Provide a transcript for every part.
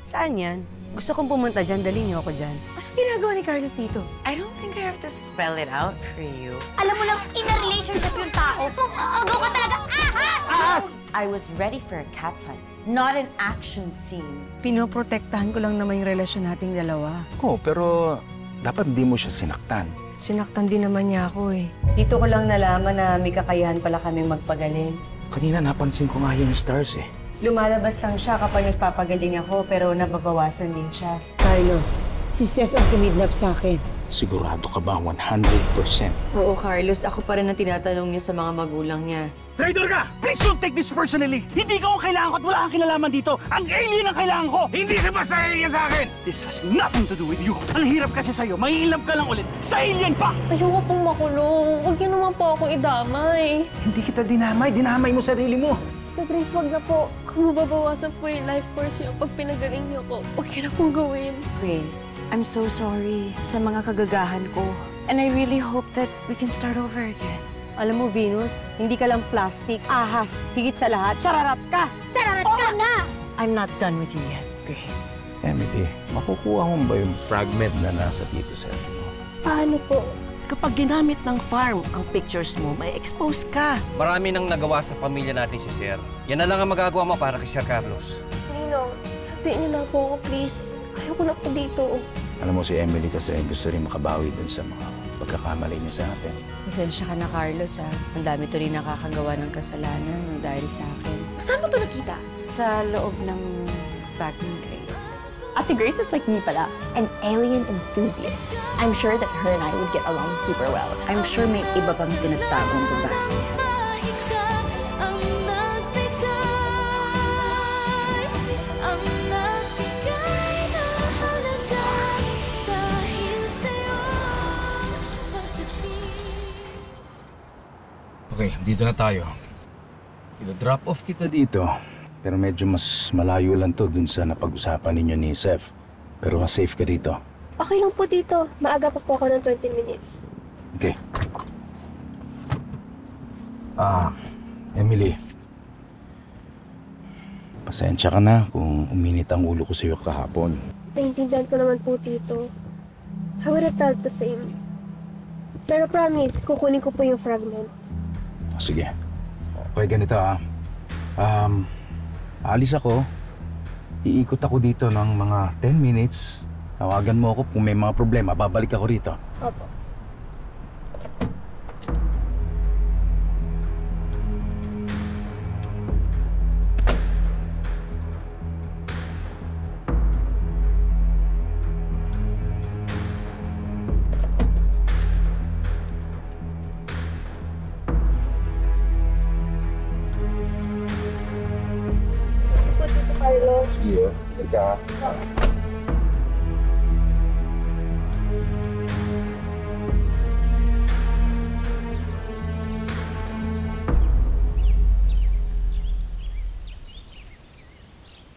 Saan yan? Gusto kong pumunta dyan, dali niyo ako dyan. Anong ginagawa ni Carlos dito? I don't think I have to spell it out for you. Alam mo lang, in a relationship yung tao. Agaw ka talaga, ahas! I was ready for a catfight, not an action scene. Pinoprotektahan ko lang naman yung relasyon nating dalawa. Oo, pero dapat hindi mo siya sinaktan. Sinaktan din naman niya ako eh. Dito ko lang nalaman na may kakayahan pala kaming magpagaling. Kanina napansin ko nga yung stars eh. Lumalabas lang siya kapag nagpapagaling ako, pero nababawasan din siya. Carlos, si Seth ang kumidnap sa akin. Sigurado ka ba 100%? Oo, Carlos. Ako pa rin ang tinatanong niya sa mga magulang niya. Traitor ka! Please don't take this personally! Hindi ka ko kailangan ko at wala kang kinalaman dito! Ang alien ang kailangan ko! Hindi siya basta alien sa akin! This has nothing to do with you! Ang hirap kasi sa'yo, maiilap ka lang ulit sa alien pa! Ayoko pong makulong. Huwag niyo naman po akong idamay. Hindi kita dinamay. Dinamay mo sarili mo. Tita Grace, wag na po. Kung mababawasan po yung life force niyo pag pinagaling niyo ko, huwag niyo na pong gawin. Grace, I'm so sorry sa mga kagagahan ko. And I really hope that we can start over again. Alam mo, Venus, hindi ka lang plastic, ahas. Higit sa lahat, chararat ka! Chararat ka na! I'm not done with you yet, Grace. Emily, makukuha mo ba yung fragment na nasa dito sa mo? Paano po? Kapag ginamit ng farm ang pictures mo, may expose ka. Marami nang nagawa sa pamilya natin si Sir. Yan na lang ang magagawa mo para kay Sir Carlos. Ninong, sunduin niyo na po ako, please. Ayoko na po dito. Alam mo si Emily kasi gusto rin makabawi dun sa mga pagkakamali niya sa atin. Pasensya ka na, Carlos, ha? Ang dami to rin nakakagawa ng kasalanan dahil sa akin. Saan mo to nakita? Sa loob ng bag ni Grace. Ate Grace is like me pala, an alien enthusiast. I'm sure that her and I would get along super well. I'm sure may iba pang tinatagong babae. Okay, dito na tayo. I-drop off kita dito. Pero medyo mas malayo lang to dun sa napag-usapan ninyo ni Seth. Pero mas safe ka dito. Okay lang po dito. Maaga pa po ako ng 20 minutes. Okay. Emily. Pasensya ka na kung uminit ang ulo ko sa iyo kahapon. Naintindihan ko naman po, Tito. I would have felt the same. Pero promise, kukunin ko po yung fragment. Sige. Okay, ganito alis ako. Iikot ako dito ng mga 10 minutes. Tawagan mo ako kung may mga problema. Babalik ako rito. Opo. Carlos. Sige, ika.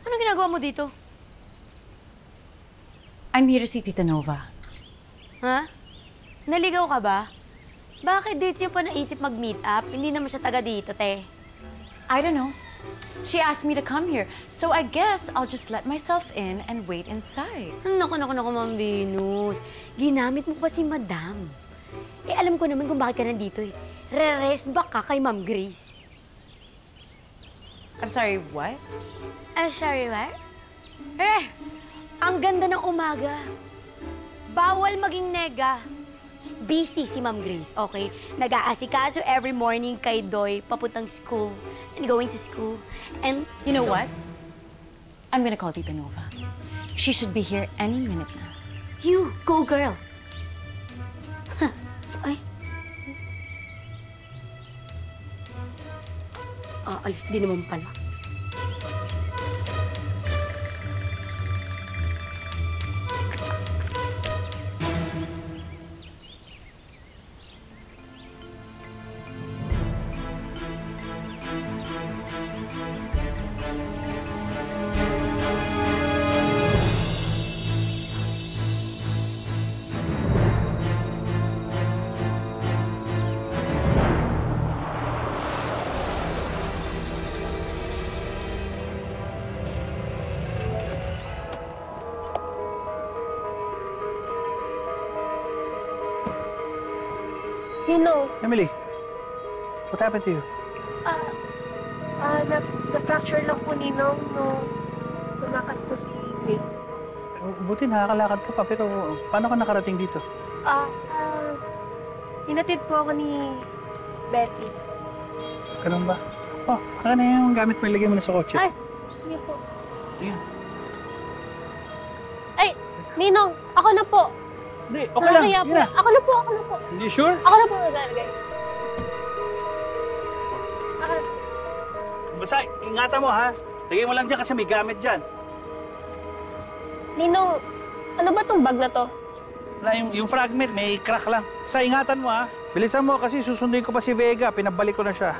Anong ginagawa mo dito? I'm here to see Tita Nova. Ha? Naligaw ka ba? Bakit dito niyo pa naisip mag-meet up? Hindi naman siya taga dito, te. I don't know. She asked me to come here, so I guess I'll just let myself in and wait inside. Naku, Ma'am Venus. Ginamit mo pa si Madam. Eh, alam ko naman kung bakit ka nandito eh. Re-rest back ka kay Ma'am Grace. I'm sorry, what? Sorry, what? Ang ganda ng umaga. Bawal maging nega. Busy si Ma'am Grace, okay? Nag-aasikaso every morning kay Doy papuntang school and going to school. And You know what? I'm gonna call Tita Nova. She should be here any minute now. you, go girl. Ay. Alis din naman pala. Ninong, Emily, what happened to you? na-fracture lang po Ninong nung tumakas po si Grace. Buti nakakalakad ka pa, pero paano ka nakarating dito? Hinatid po ako ni Betty. Ganun ba? Oh, akin na yung gamit mo, ilagay mo na sa kotse. Ay, sige po. Ayan. Ay, Ninong, ako na po. Hindi, okay lang. Nakakaya Yun po. na. Ako na po, ako na po. Hindi sure? Ako na po maglalagay. Basta, ingatan mo ha. Lagay mo lang dyan kasi may gamit dyan. Ninong, ano ba tong bag na to? Wala, yung fragment, may crack lang. Basta, ingatan mo ha. Bilisan mo kasi susunduin ko pa si Vega. Pinabalik ko na siya.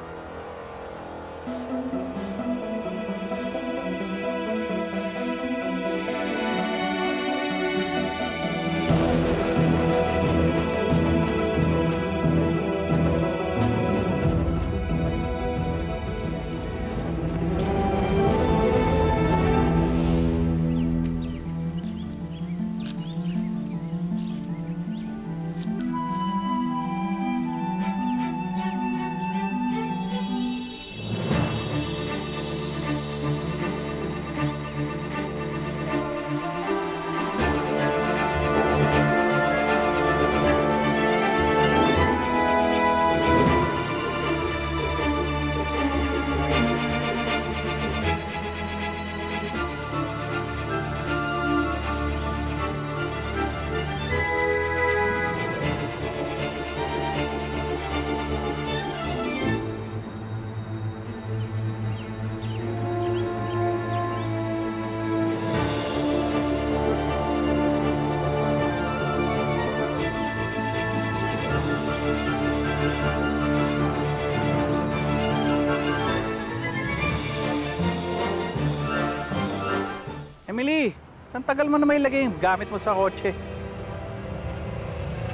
Emily, ang tagal mo na may lagay yung gamit mo sa kotse.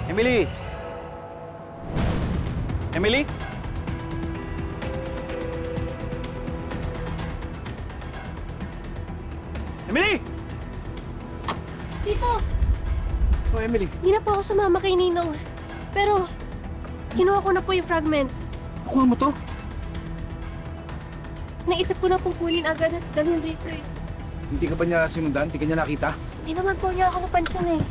Emily? Emily? Emily! Tito, Oh, Emily. hindi na po ako sumama kay Ninong. Pero, kinuha ko na po yung fragment. Nakuha mo to? Naisip ko na pong kunin agad at dalhin dito eh. Hindi ka ba niya sinundan? Hindi ka niya nakita? Hindi naman po niya ako napansin eh.